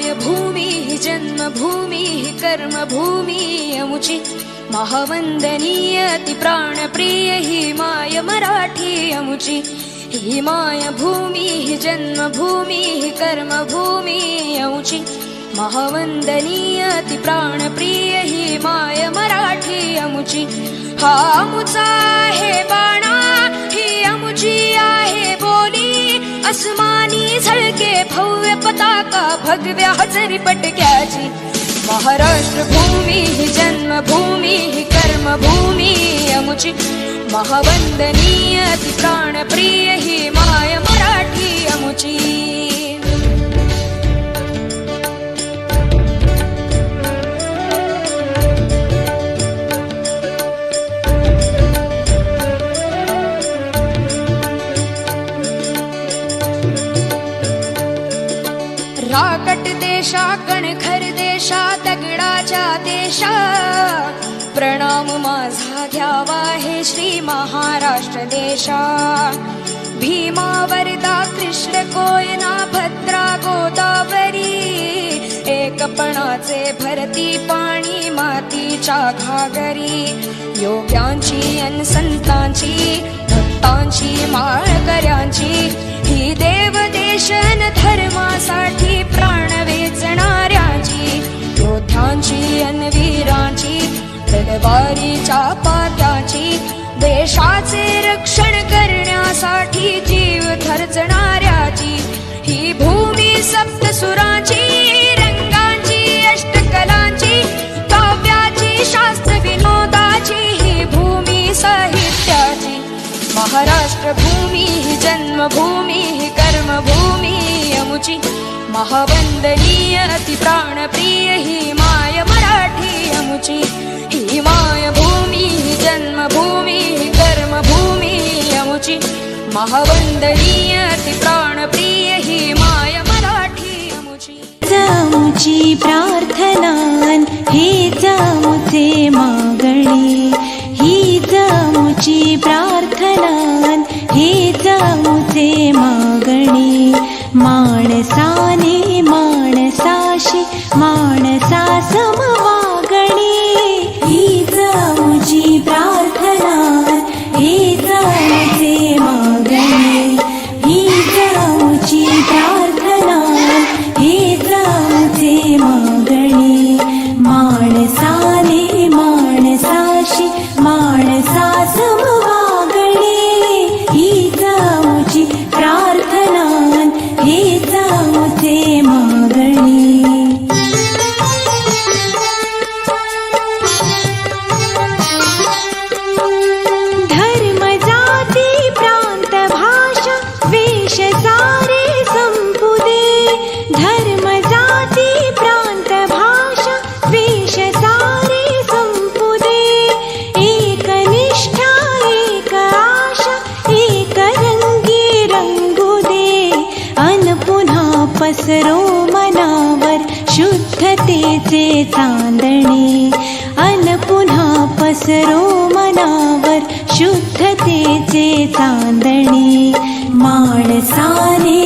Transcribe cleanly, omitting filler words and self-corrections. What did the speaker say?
मायभूमिः जन्मभूमिः कर्मभूमी अमुची महावंदनीय अति प्राणप्रिय ही माय मराठी अमुची ही मायभूमिः जन्मभूमिः कर्मभूमी अमुची महावंदनीय अति प्राणप्रिय ही माय मराठी अमुची हा अमुचा आहे बाणा ही अमुची आहे बोली अस्मानी झळके भव्य पताका भगव्या हजरी पटक्याची महाराष्ट्र भूमी ही जन्मभूमी ही कर्मभूमी अमुची महावंदनीय अति प्राणप्रिय ही माय मराठी अमुची राकट देशा कणखर देशा दगडाच्या देशा प्रणाम माझा घ्यावा हे श्री महाराष्ट्र देशा भीमा वरदा कृष्ण कोयना भद्रा गोदावरी एकपणाचे भरती पाणी मातीच्या घागरी योग्यांची अन संतांची भक्तांची माळकऱ्यांची ही देव देशन धर्मासाठी प्राण वेचणाऱ्यांची योद्ध्यांची अन वीरांची तलवारीच्या पात्याची देशाचे रक्षण करण्यासाठी जीव खर्चणाऱ्याची ही भूमी सप्तसुरांची रंगांची अष्टकलांची काव्याची शास्त्र विनोदाची ही भूमी साहित्याची महाराष्ट्र भूमी ही जन्मभूमी ही कर्मभूमी अमुची महावंदनीय अति प्राणप्रिय ही माय मराठी अमुची ही मायभूमी ही जन्मभूमी ही कर्मभूमी अमुची महावंदनीय अति प्राणप्रिय ही माय मराठी अमुची जाऊची प्रार्थनान हे जाऊचे मागणे ही जाऊची प्रार्थनान हे जाऊचे मागणे माणसाने माणसाशी माणसा समवागणे ही जाऊची प्रार्थनान हे जाऊचे मागणे ही जाऊची प्रार्थनान हे जाऊचे मागणे माणसाने माणसाशी माणसा समवागणे ही जाऊची प्रार्थनान हे जाऊचे मागणे धर्म जाती प्रांत भाषा वेश सारे संपुदे धर्म जाती प्रांत भाषा वेश सारे संपुदे एक निष्ठा एक आशा एक रंगी रंगू दे अन पुन्हा पसरो मनावर शुद्धतेचे चांदणे अन पुन्हा पसरो मनावर शुद्धतेचे चांदणे माणसाने